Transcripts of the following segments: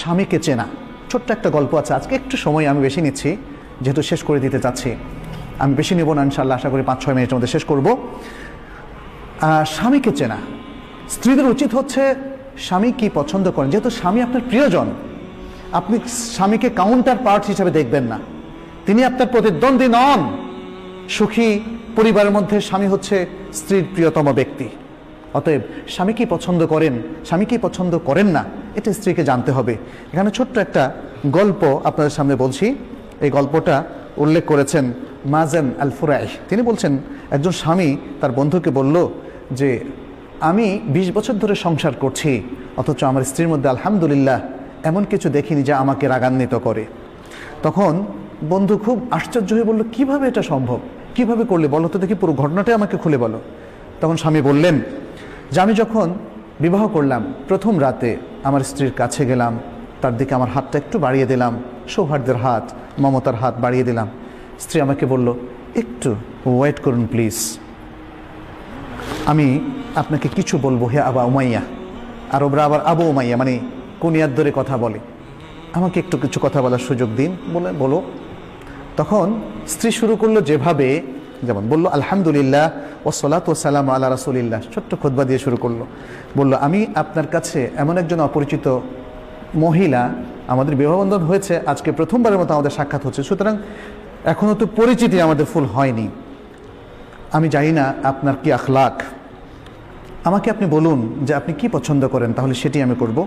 স্বামীকে চেনা। ছোট্ট একটা গল্প আছে, আজকে একটু সময় আমি বেশি নিচ্ছি যেহেতু শেষ করে দিতে চাচ্ছি। আমি বেশি নেব না, ইনশাআল্লাহ আশা করি 5-6 মিনিটের মধ্যে শেষ করব। স্বামীকে চেনা, স্ত্রীদের উচিত হচ্ছে স্বামী কি পছন্দ করেন। যেহেতু স্বামী আপনার প্রিয়জন, আপনি স্বামীকে কাউন্টার পার্ট হিসাবে দেখবেন না, তিনি আপনার প্রতিদ্বন্দ্বী নন। সুখী পরিবারের মধ্যে স্বামী হচ্ছে স্ত্রীর প্রিয়তম ব্যক্তি। অতএব স্বামী কি পছন্দ করেন, স্বামী কি পছন্দ করেন না, এটা স্ত্রীকে জানতে হবে। এখানে ছোট্ট একটা গল্প আপনাদের সামনে বলছি। এই গল্পটা উল্লেখ করেছেন মাজান আল ফুরাই। তিনি বলছেন, একজন স্বামী তার বন্ধুকে বলল যে আমি 20 বছর ধরে সংসার করছি, অথচ আমার স্ত্রীর মধ্যে আলহামদুলিল্লাহ এমন কিছু দেখিনি যা আমাকে রাগান্বিত করে। তখন বন্ধু খুব আশ্চর্য হয়ে বলল, কিভাবে এটা সম্ভব, কিভাবে করলে বলো তো দেখি, পুরো ঘটনাটাই আমাকে খুলে বলো। তখন স্বামী বললেন যে আমি যখন বিবাহ করলাম, প্রথম রাতে আমার স্ত্রীর কাছে গেলাম, তার দিকে আমার হাতটা একটু বাড়িয়ে দিলাম, সৌহার্দ্যের হাত, মমতার হাত বাড়িয়ে দিলাম। স্ত্রী আমাকে বলল, একটু ওয়েট করুন প্লিজ, আমি আপনাকে কিছু বলবো হে আবা উমাইয়া। আরবরা আবার আবু উমাইয়া মানে কুনিয়ার ধরে কথা বলে, আমাকে একটু কিছু কথা বলার সুযোগ দিন, বলে বলো। তখন স্ত্রী শুরু করলো যেভাবে, যেমন বললো আলহামদুলিল্লাহ ওয়াসসালাতু ওয়াসসালামু আলা রাসূলিল্লাহ, ছোট্ট খুতবা দিয়ে শুরু করলো। বললো আমি আপনার কাছে এমন একজন অপরিচিত মহিলা, আমাদের বিবাহবন্ধন হয়েছে আজকে প্রথমবারের মতো আমাদের সাক্ষাৎ হচ্ছে, সুতরাং এখনও তো পরিচিতি আমাদের ফুল হয়নি, আমি জানি না আপনার কি আখলাক, আমাকে আপনি বলুন যে আপনি কি পছন্দ করেন, তাহলে সেটি আমি করব,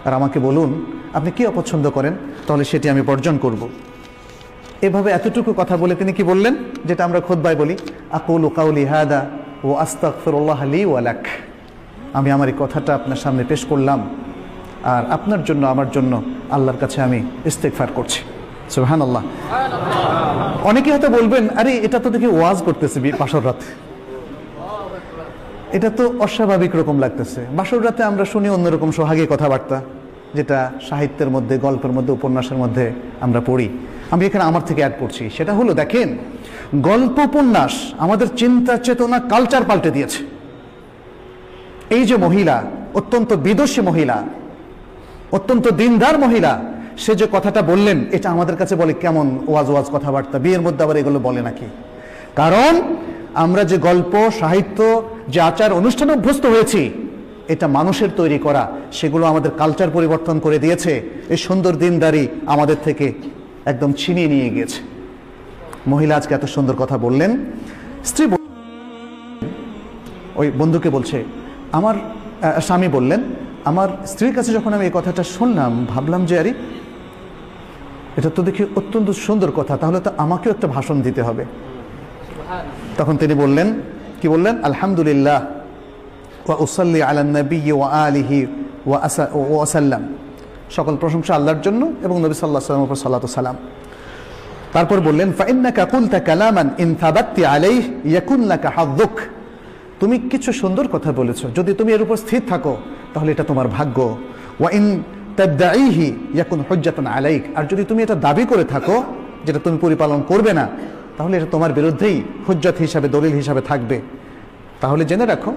আর আমাকে বলুন আপনি কি অপছন্দ করেন, তাহলে সেটি আমি বর্জন করব। এভাবে এতটুকু কথা বলে তিনি কি বললেন, যেটা আমরা খুতবায় বলি, আকুলু কাউলি হাদা ও আস্তাগফিরুল্লাহ লি ওয়া লাক, আমি আমার এই কথাটা আপনার সামনে পেশ করলাম, আর আপনার জন্য আমার জন্য আল্লাহর কাছে আমি ইস্তেগফার করছি। সুবহানাল্লাহ। অনেকে হয়তো বলবেন, আরে এটা তো দেখি ওয়াজ করতেছে বাসর রাতে, এটা তো অস্বাভাবিক রকম লাগতেছে। বাসর রাতে আমরা শুনি অন্যরকম সোহাগী কথাবার্তা, যেটা সাহিত্যের মধ্যে, গল্পের মধ্যে, উপন্যাসের মধ্যে আমরা পড়ি। আমি এখানে আমার থেকে অ্যাড করছি, সেটা হলো দেখেন, গল্প উপন্যাস আমাদের চিন্তা চেতনা কালচার পাল্টে দিয়েছে। এই যে মহিলা, অত্যন্ত বিদুষী মহিলা, অত্যন্ত দিনদার মহিলা, সে যে কথাটা বললেন, এটা আমাদের কাছে বলে কেমন ওয়াজ ওয়াজ কথাবার্তা, বিয়ের মধ্যে আবার এগুলো বলে নাকি? কারণ আমরা যে গল্প, সাহিত্য, যে আচার অনুষ্ঠানে অভ্যস্ত হয়েছি, এটা মানুষের তৈরি করা, সেগুলো আমাদের কালচার পরিবর্তন করে দিয়েছে। এই সুন্দর দিনদারি আমাদের থেকে একদম ছিনিয়ে নিয়ে গিয়েছে। মহিলা আজকে এত সুন্দর কথা বললেন, স্ত্রী ওই বন্ধুকে বলছে, আমার স্বামী বললেন, আমার স্ত্রীর কাছে যখন আমি এই কথাটা শুনলাম, ভাবলাম যে আরে এটা তো দেখি অত্যন্ত সুন্দর কথা, তাহলে তো আমাকেও একটা ভাষণ দিতে হবে। তখন তিনি বললেন, কি বললেন, আলহামদুলিল্লাহ ওয়া উসাল্লি আলা নবী ওয়া আলিহি ওয়া সাল্লাম, সকল প্রশংসা আল্লাহর জন্য এবং নবী সাল্লাল্লাহু আলাইহি ওয়াসাল্লামের উপর সালাতু সালাম। তারপর বললেন, ফাইন্নাকা কুলতা কালামান ইন থাবাত্তি আলাইহি ইয়াকুন লাকা হাযুক, তুমি কিছু সুন্দর কথা বলেছো, যদি তুমি এর উপর স্থির থাকো তাহলে এটা তোমার ভাগ্য। ওয়া ইন তাদঈহি ইয়াকুন হুজ্জাতান আলাইক, আর যদি তুমি এটা দাবি করে থাকো যেটা তুমি পরিপালন করবে না, তাহলে এটা তোমার বিরুদ্ধেই হুজ্জত হিসাবে, দলিল হিসাবে থাকবে। তাহলে জেনে রাখো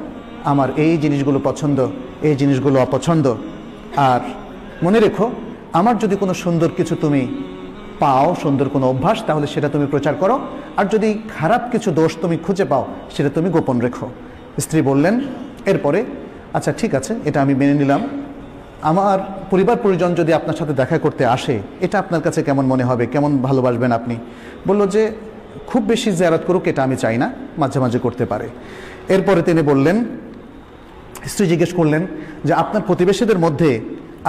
আমার এই জিনিসগুলো পছন্দ, এই জিনিসগুলো অপছন্দ, আর মনে রেখো আমার যদি কোনো সুন্দর কিছু তুমি পাও, সুন্দর কোনো অভ্যাস, তাহলে সেটা তুমি প্রচার করো, আর যদি খারাপ কিছু দোষ তুমি খুঁজে পাও সেটা তুমি গোপন রেখো। স্ত্রী বললেন এরপরে, আচ্ছা ঠিক আছে, এটা আমি মেনে নিলাম, আমার পরিবার পরিজন যদি আপনার সাথে দেখা করতে আসে, এটা আপনার কাছে কেমন মনে হবে, কেমন ভালোবাসবেন আপনি? বলল যে খুব বেশি জিয়ারত করুক এটা আমি চাই না, মাঝে মাঝে করতে পারে। এরপরে তিনি বললেন, স্ত্রী জিজ্ঞেস করলেন যে আপনার প্রতিবেশীদের মধ্যে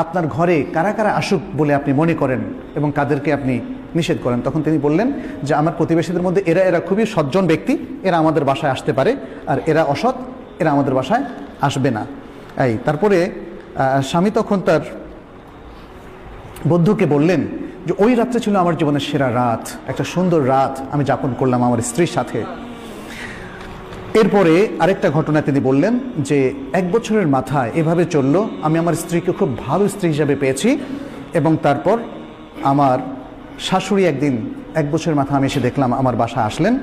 আপনার ঘরে কারা কারা আসুক বলে আপনি মনে করেন এবং কাদেরকে আপনি নিষেধ করেন? তখন তিনি বললেন যে আমার প্রতিবেশীদের মধ্যে এরা খুবই সজ্জন ব্যক্তি, এরা আমাদের বাসায় আসতে পারে, আর এরা অসৎ, এরা আমাদের বাসায় আসবে না। তারপরে স্বামী তখন তার বন্ধুকে বললেন যে ওই রাত্রে ছিল আমার জীবনের সেরা রাত, একটা সুন্দর রাত আমি যাপন করলাম আমার স্ত্রীর সাথে। এরপরে আরেকটা ঘটনা তিনি বললেন যে 1 বছরের মাথায় এভাবে চললো, আমি আমার স্ত্রীকে খুব ভালো স্ত্রী হিসাবে পেয়েছি, এবং তারপর আমার শাশুড়ি একদিন 1 বছরের মাথা আমি এসে দেখলাম আমার বাসায় আসলেন,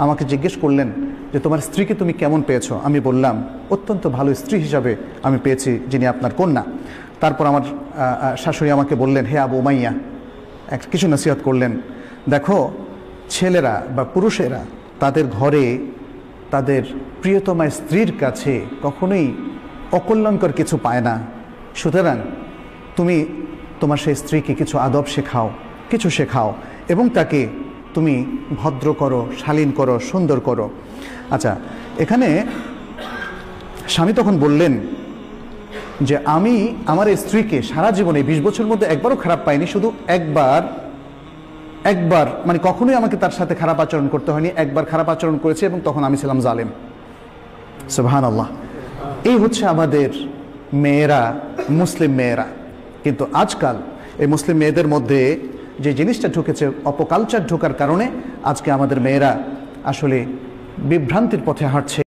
আমাকে জিজ্ঞেস করলেন যে তোমার স্ত্রীকে তুমি কেমন পেয়েছো? আমি বললাম অত্যন্ত ভালো স্ত্রী হিসাবে আমি পেয়েছি, যিনি আপনার কন্যা। তারপর আমার শাশুড়ি আমাকে বললেন, হে আবু উমাইয়া, কিছু নসিহত করলেন। দেখো, ছেলেরা বা পুরুষেরা তাদের ঘরে তাদের প্রিয়তমা স্ত্রীর কাছে কখনোই অকল্যাণকর কিছু পায় না। সুতরাং তুমি তোমার সেই স্ত্রীকে কিছু আদব শেখাও, কিছু শেখাও, এবং তাকে তুমি ভদ্র করো, শালীন করো, সুন্দর করো। আচ্ছা, এখানে স্বামী তখন বললেন যে আমি আমার স্ত্রীকে সারা জীবনে 20 বছরের মধ্যে একবারও খারাপ পাইনি, শুধু একবার মানে কখনোই আমাকে তার সাথে খারাপ আচরণ করতে হয়নি, একবার খারাপ আচরণ করেছে এবং তখন আমি ছিলাম জালেম। সুবহানাল্লাহ। এই হচ্ছে আমাদের মেয়েরা, মুসলিম মেয়েরা। কিন্তু আজকাল এই মুসলিম মেয়েদের মধ্যে যে জিনিসটা ঢুকেছে, অপকালচার ঢোকার কারণে আজকে আমাদের মেয়েরা আসলে বিভ্রান্তির পথে হাঁটছে।